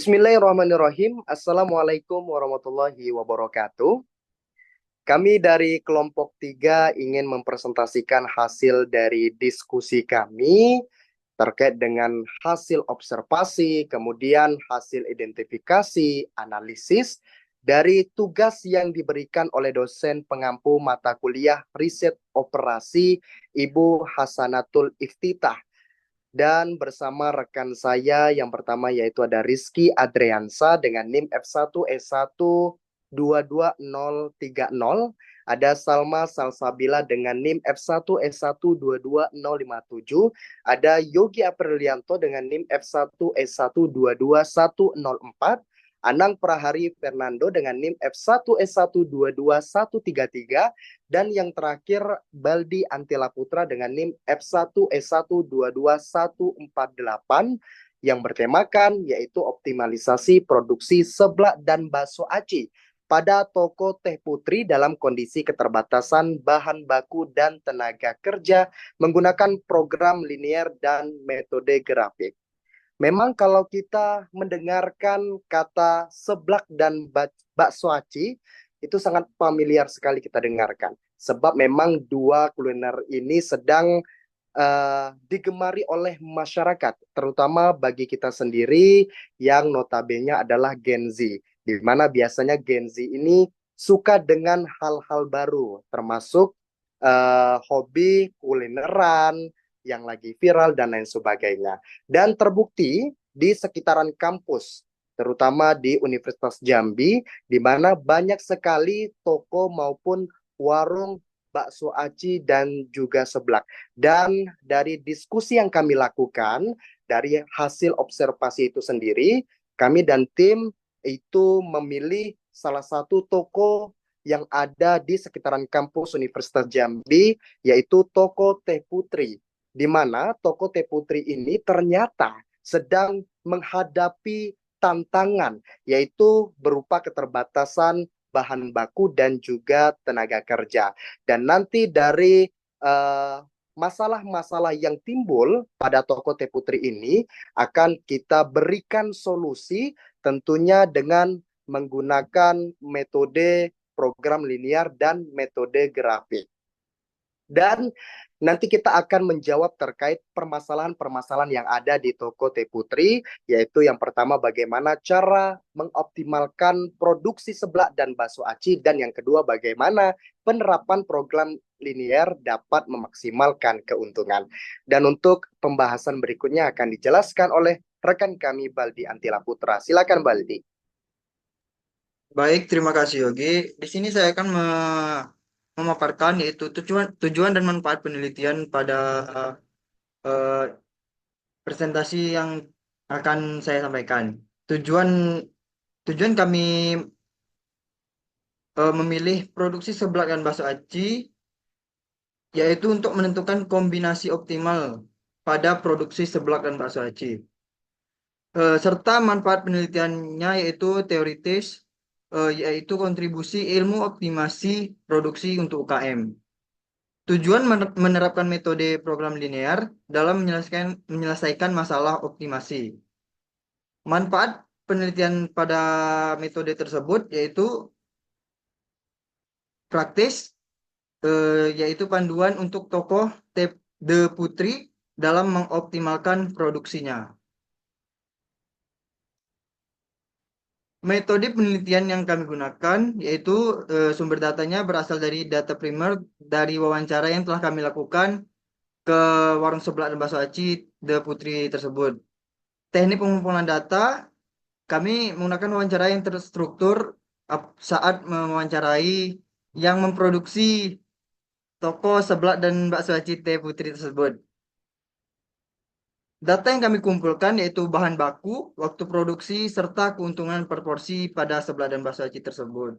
Bismillahirrahmanirrahim. Assalamualaikum warahmatullahi wabarakatuh. Kami dari kelompok 3 ingin mempresentasikan hasil dari diskusi kami terkait dengan hasil observasi, kemudian hasil identifikasi, analisis dari tugas yang diberikan oleh dosen pengampu mata kuliah riset operasi Ibu Hasanatul Iftitah dan bersama rekan saya yang pertama yaitu ada Rizky Adriansa dengan NIM F1 E1 22030, ada Salma Salsabila dengan NIM F1 E1 22057, ada Yogi Aprilianto dengan NIM F1 E1 22104, Anang Prahari Fernando dengan NIM F1 E1 22133, dan yang terakhir Baldi Antila Putra dengan NIM F1 E1 22148 yang bertemakan yaitu optimalisasi produksi seblak dan bakso aci pada toko Teh Putri dalam kondisi keterbatasan bahan baku dan tenaga kerja menggunakan program linear dan metode grafik. Memang kalau kita mendengarkan kata seblak dan bakso aci, itu sangat familiar sekali kita dengarkan. Sebab memang dua kuliner ini sedang digemari oleh masyarakat, terutama bagi kita sendiri yang notabene adalah Gen Z, di mana biasanya Gen Z ini suka dengan hal-hal baru, termasuk hobi kulineran yang lagi viral dan lain sebagainya. Dan terbukti di sekitaran kampus, terutama di Universitas Jambi, di mana banyak sekali toko maupun warung bakso aci dan juga seblak. Dan dari diskusi yang kami lakukan, dari hasil observasi itu sendiri, kami dan tim itu memilih salah satu toko yang ada di sekitaran kampus Universitas Jambi, yaitu toko Teh Putri, di mana toko Teh Putri ini ternyata sedang menghadapi tantangan, yaitu berupa keterbatasan bahan baku dan juga tenaga kerja. Dan nanti dari masalah-masalah yang timbul pada toko Teh Putri ini akan kita berikan solusi tentunya dengan menggunakan metode program linear dan metode grafik. Dan nanti kita akan menjawab terkait permasalahan-permasalahan yang ada di toko Teh Putri, yaitu yang pertama bagaimana cara mengoptimalkan produksi seblak dan bakso aci, dan yang kedua bagaimana penerapan program linear dapat memaksimalkan keuntungan. Dan untuk pembahasan berikutnya akan dijelaskan oleh rekan kami Baldi Antila Putra. Silakan Baldi. Baik, terima kasih Yogi. Di sini saya akan memaparkan yaitu tujuan tujuan dan manfaat penelitian pada eh, presentasi yang akan saya sampaikan. Tujuan tujuan kami memilih produksi seblak dan bakso aci yaitu untuk menentukan kombinasi optimal pada produksi seblak dan bakso aci. Serta manfaat penelitiannya yaitu teoritis, yaitu kontribusi ilmu optimasi produksi untuk UKM. Tujuan menerapkan metode program linear dalam menyelesaikan masalah optimasi. Manfaat penelitian pada metode tersebut yaitu praktis, yaitu panduan untuk tokoh The Putri dalam mengoptimalkan produksinya. Metode penelitian yang kami gunakan yaitu sumber datanya berasal dari data primer dari wawancara yang telah kami lakukan ke warung sebelah dan bakso aci The Putri tersebut. Teknik pengumpulan data, kami menggunakan wawancara yang terstruktur saat mewawancarai yang memproduksi toko seblak dan bakso aci Teh Putri tersebut. Data yang kami kumpulkan yaitu bahan baku, waktu produksi, serta keuntungan per porsi pada seblak dan bakso aci tersebut.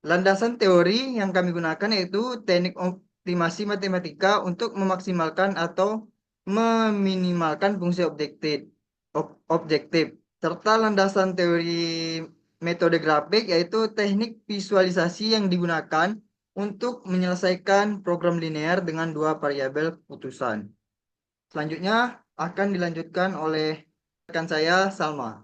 Landasan teori yang kami gunakan yaitu teknik optimasi matematika untuk memaksimalkan atau meminimalkan fungsi objektif, serta landasan teori metode grafik yaitu teknik visualisasi yang digunakan untuk menyelesaikan program linear dengan dua variabel putusan. Selanjutnya akan dilanjutkan oleh rekan saya Salma.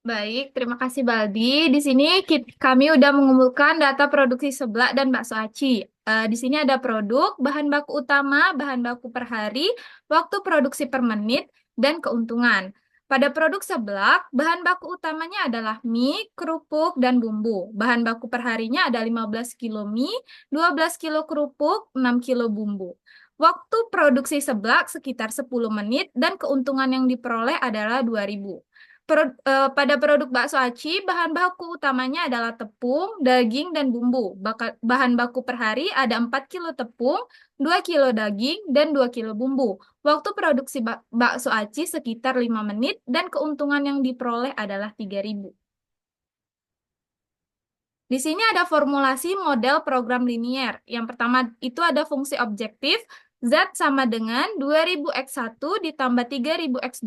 Baik, terima kasih Baldi. Di sini kami udah mengumpulkan data produksi seblak dan bakso aci. Di sini ada produk, bahan baku utama, bahan baku per hari, waktu produksi per menit, dan keuntungan. Pada produk seblak, bahan baku utamanya adalah mie, kerupuk, dan bumbu. Bahan baku per harinya ada 15 kilo mie, 12 kilo kerupuk, 6 kilo bumbu. Waktu produksi seblak sekitar 10 menit dan keuntungan yang diperoleh adalah 2.000. Pada produk bakso aci, bahan baku utamanya adalah tepung, daging, dan bumbu. Bahan baku per hari ada 4 kilo tepung, 2 kilo daging, dan 2 kilo bumbu. Waktu produksi bakso aci sekitar 5 menit, dan keuntungan yang diperoleh adalah 3.000. Di sini ada formulasi model program linier. Yang pertama itu ada fungsi objektif, Z sama dengan 2000x1 ditambah 3000x2.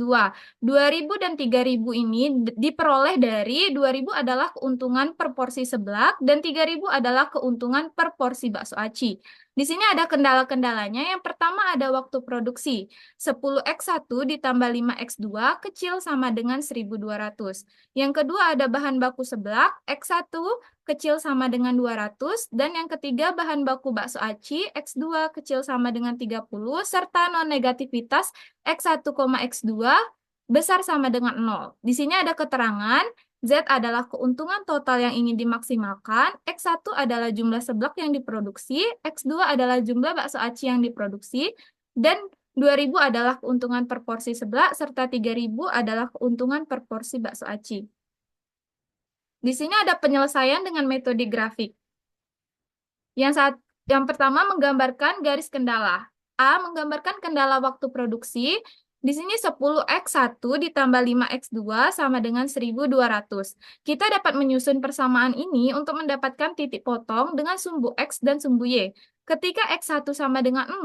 2000 dan 3000 ini diperoleh dari 2000 adalah keuntungan per porsi seblak dan 3000 adalah keuntungan per porsi bakso aci. Di sini ada kendala-kendalanya. Yang pertama ada waktu produksi. 10x1 ditambah 5x2 kecil sama dengan 1200. Yang kedua ada bahan baku seblak, X1 kecil sama dengan 200, dan yang ketiga bahan baku bakso aci, X2 kecil sama dengan 30, serta non-negativitas X1, X2 besar sama dengan 0. Di sini ada keterangan, Z adalah keuntungan total yang ingin dimaksimalkan, X1 adalah jumlah seblak yang diproduksi, X2 adalah jumlah bakso aci yang diproduksi, dan 2.000 adalah keuntungan per porsi seblak, serta 3.000 adalah keuntungan per porsi bakso aci. Di sini ada penyelesaian dengan metode grafik. Yang pertama menggambarkan garis kendala. A menggambarkan kendala waktu produksi. Di sini 10x1 ditambah 5x2 sama dengan 1.200. Kita dapat menyusun persamaan ini untuk mendapatkan titik potong dengan sumbu x dan sumbu y. Ketika x1 sama dengan 0,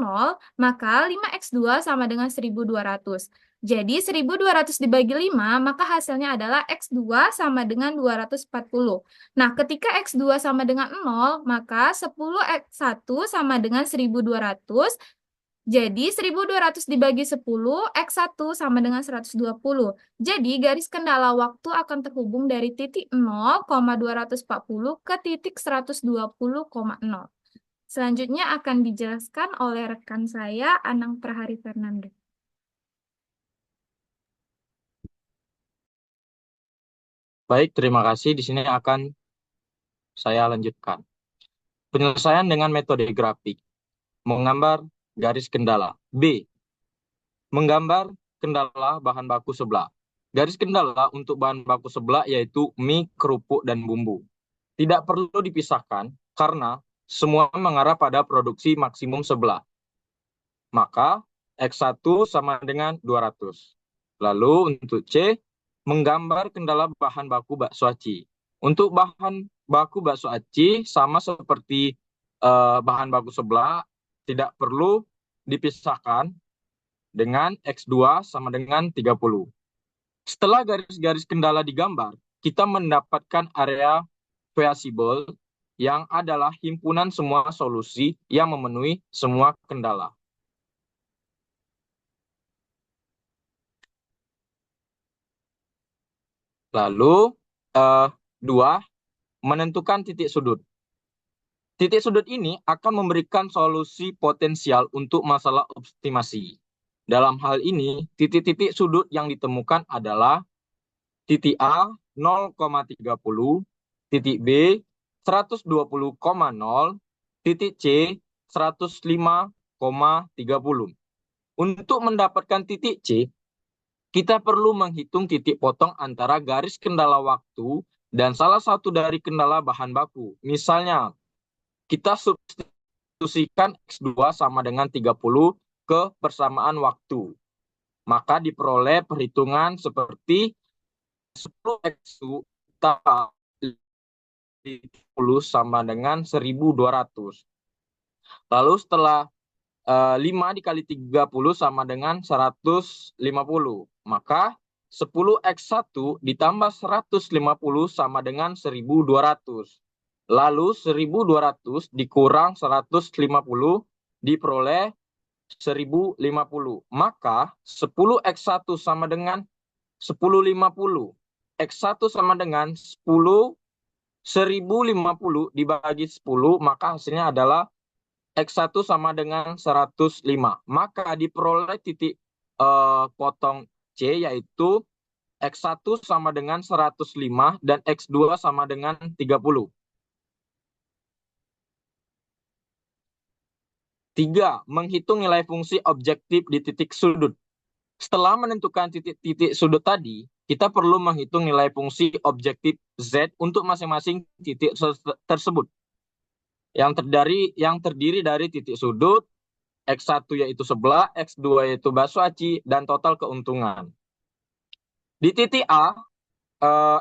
maka 5x2 sama dengan 1.200. Jadi 1.200 dibagi 5, maka hasilnya adalah X2 sama dengan 240. Nah, ketika X2 sama dengan 0, maka 10X1 sama dengan 1.200. Jadi 1.200 dibagi 10, X1 sama dengan 120. Jadi garis kendala waktu akan terhubung dari titik 0,240 ke titik 120,0. Selanjutnya akan dijelaskan oleh rekan saya, Anang Prahari Fernando. Baik, terima kasih. Di sini akan saya lanjutkan. Penyelesaian dengan metode grafik. Menggambar garis kendala. B. Menggambar kendala bahan baku seblak. Garis kendala untuk bahan baku seblak yaitu mie, kerupuk, dan bumbu. Tidak perlu dipisahkan karena semua mengarah pada produksi maksimum seblak. Maka X1 sama dengan 200. Lalu untuk C, menggambar kendala bahan baku bakso aci. Untuk bahan baku bakso aci sama seperti bahan baku seblak, tidak perlu dipisahkan dengan X2 sama dengan 30. Setelah garis-garis kendala digambar, kita mendapatkan area variable yang adalah himpunan semua solusi yang memenuhi semua kendala. Lalu, 2, menentukan titik sudut. Titik sudut ini akan memberikan solusi potensial untuk masalah optimasi. Dalam hal ini, titik-titik sudut yang ditemukan adalah titik A 0,30, titik B 120,0, titik C 105,30. Untuk mendapatkan titik C, kita perlu menghitung titik potong antara garis kendala waktu dan salah satu dari kendala bahan baku. Misalnya, kita substitusikan X2 sama dengan 30 ke persamaan waktu. Maka diperoleh perhitungan seperti 10X2 tambah 30 sama dengan 1.200. Lalu setelah 5 dikali 30 sama dengan 150. Maka 10X1 ditambah 150 sama dengan 1.200. Lalu 1.200 dikurang 150 diperoleh 1050. Maka 10x1 sama dengan 1050. X1 sama dengan 1050 dibagi 10, maka hasilnya adalah X1 sama dengan 105. Maka diperoleh titik potong C, yaitu X1 sama dengan 105 dan X2 sama dengan 30. 3. Menghitung nilai fungsi objektif di titik sudut. Setelah menentukan titik-titik sudut tadi, kita perlu menghitung nilai fungsi objektif Z untuk masing-masing titik tersebut. Yang terdiri dari titik sudut, X1 yaitu sebelah, X2 yaitu baso aci, dan total keuntungan. Di titik A,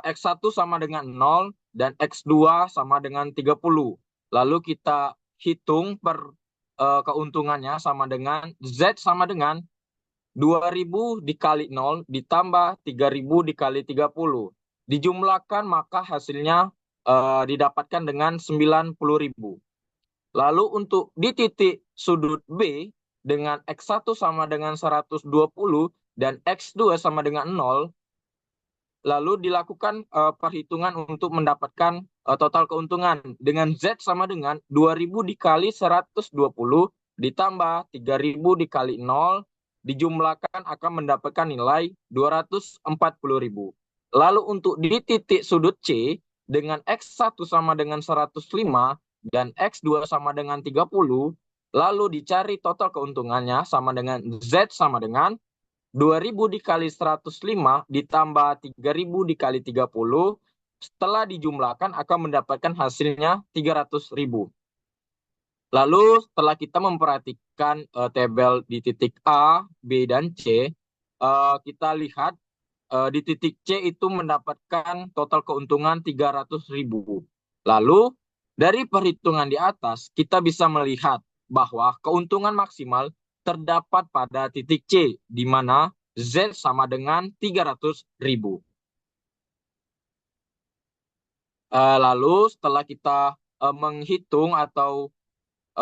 X1 sama dengan 0 dan X2 sama dengan 30. Lalu kita hitung keuntungannya sama dengan Z sama dengan 2000 dikali 0 ditambah 3000 dikali 30. Dijumlahkan maka hasilnya didapatkan dengan 90.000. Lalu untuk di titik sudut B dengan X1 sama dengan 120 dan X2 sama dengan 0, lalu dilakukan perhitungan untuk mendapatkan total keuntungan dengan Z sama dengan 2000 dikali 120 ditambah 3000 dikali 0 dijumlahkan akan mendapatkan nilai 240.000. Lalu untuk di titik sudut C dengan X1 sama dengan 105 dan X2 sama dengan 30, lalu dicari total keuntungannya sama dengan Z sama dengan 2000 dikali 105 ditambah 3000 dikali 30, setelah dijumlahkan akan mendapatkan hasilnya 300.000. Lalu setelah kita memperhatikan tabel di titik A, B, dan C, kita lihat di titik C itu mendapatkan total keuntungan 300.000. Lalu dari perhitungan di atas kita bisa melihat bahwa keuntungan maksimal terdapat pada titik C, di mana Z sama dengan 300.000. Lalu setelah kita menghitung atau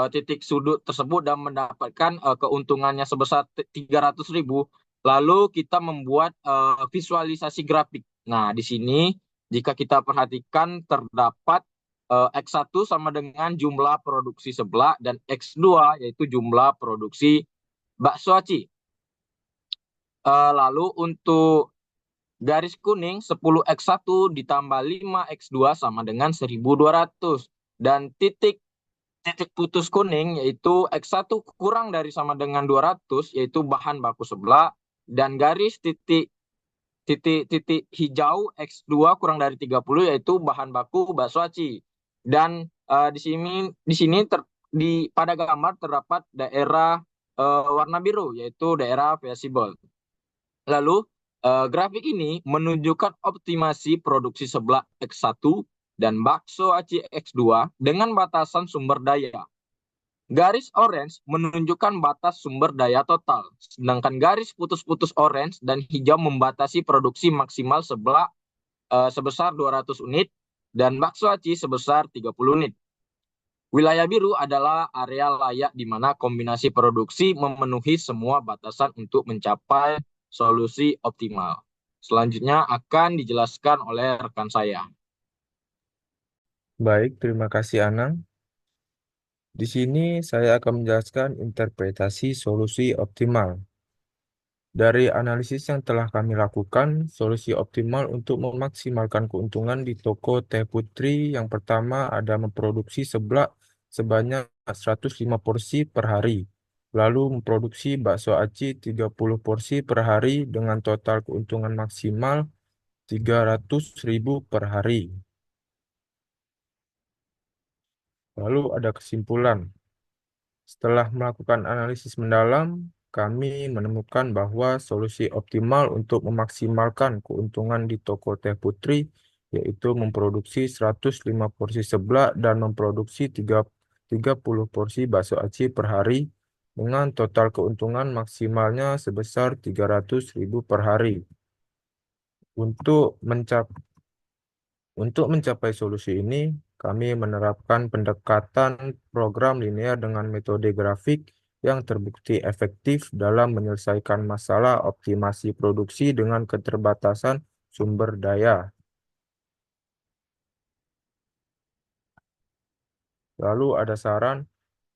titik sudut tersebut dan mendapatkan keuntungannya sebesar 300.000, lalu kita membuat visualisasi grafik. Nah, di sini jika kita perhatikan terdapat X1 sama dengan jumlah produksi seblak dan X2 yaitu jumlah produksi bakso aci. Lalu untuk garis kuning 10x1 ditambah 5x2 sama dengan 1200. Dan titik putus kuning yaitu X1 kurang dari sama dengan 200 yaitu bahan baku seblak, dan garis titik hijau X2 kurang dari 30 yaitu bahan baku bakso aci. Dan di sini pada gambar terdapat daerah warna biru yaitu daerah visible. Lalu grafik ini menunjukkan optimasi produksi seblak X1 dan bakso aci X2 dengan batasan sumber daya. Garis orange menunjukkan batas sumber daya total, sedangkan garis putus-putus orange dan hijau membatasi produksi maksimal seblak sebesar 200 unit dan bakso aci sebesar 30 unit. Wilayah biru adalah area layak di mana kombinasi produksi memenuhi semua batasan untuk mencapai solusi optimal. Selanjutnya akan dijelaskan oleh rekan saya. Baik, terima kasih Anang. Di sini saya akan menjelaskan interpretasi solusi optimal. Dari analisis yang telah kami lakukan, solusi optimal untuk memaksimalkan keuntungan di toko Teh Putri yang pertama ada memproduksi seblak sebanyak 105 porsi per hari. Lalu memproduksi bakso aci 30 porsi per hari dengan total keuntungan maksimal 300.000 per hari. Lalu ada kesimpulan. Setelah melakukan analisis mendalam, kami menemukan bahwa solusi optimal untuk memaksimalkan keuntungan di toko Teh Putri yaitu memproduksi 105 porsi seblak dan memproduksi 30 porsi bakso aci per hari dengan total keuntungan maksimalnya sebesar 300.000 per hari. Untuk mencapai solusi ini, kami menerapkan pendekatan program linear dengan metode grafik yang terbukti efektif dalam menyelesaikan masalah optimasi produksi dengan keterbatasan sumber daya. Lalu ada saran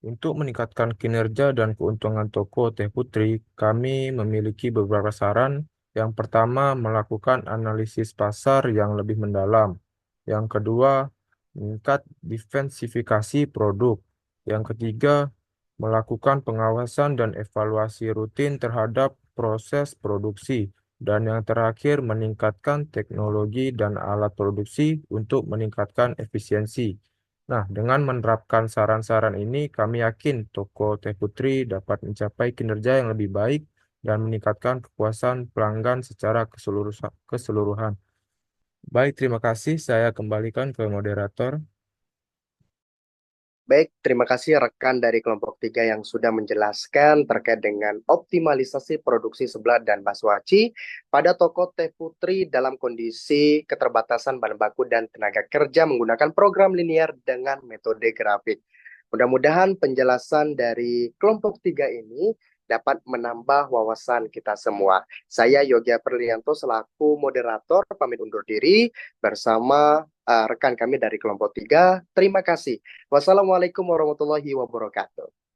untuk meningkatkan kinerja dan keuntungan toko Teh Putri, kami memiliki beberapa saran. Yang pertama, melakukan analisis pasar yang lebih mendalam. Yang kedua, meningkat diversifikasi produk. Yang ketiga, melakukan pengawasan dan evaluasi rutin terhadap proses produksi. Dan yang terakhir, meningkatkan teknologi dan alat produksi untuk meningkatkan efisiensi. Nah, dengan menerapkan saran-saran ini, kami yakin toko Teh Putri dapat mencapai kinerja yang lebih baik dan meningkatkan kepuasan pelanggan secara keseluruhan. Baik, terima kasih. Saya kembalikan ke moderator. Baik, terima kasih rekan dari kelompok 3 yang sudah menjelaskan terkait dengan optimalisasi produksi seblak dan bakso aci pada toko Teh Putri dalam kondisi keterbatasan bahan baku dan tenaga kerja menggunakan program linear dengan metode grafik. Mudah-mudahan penjelasan dari kelompok 3 ini dapat menambah wawasan kita semua. Saya Yogi Perlianto selaku moderator pamit undur diri bersama rekan kami dari kelompok 3. Terima kasih. Wassalamualaikum warahmatullahi wabarakatuh.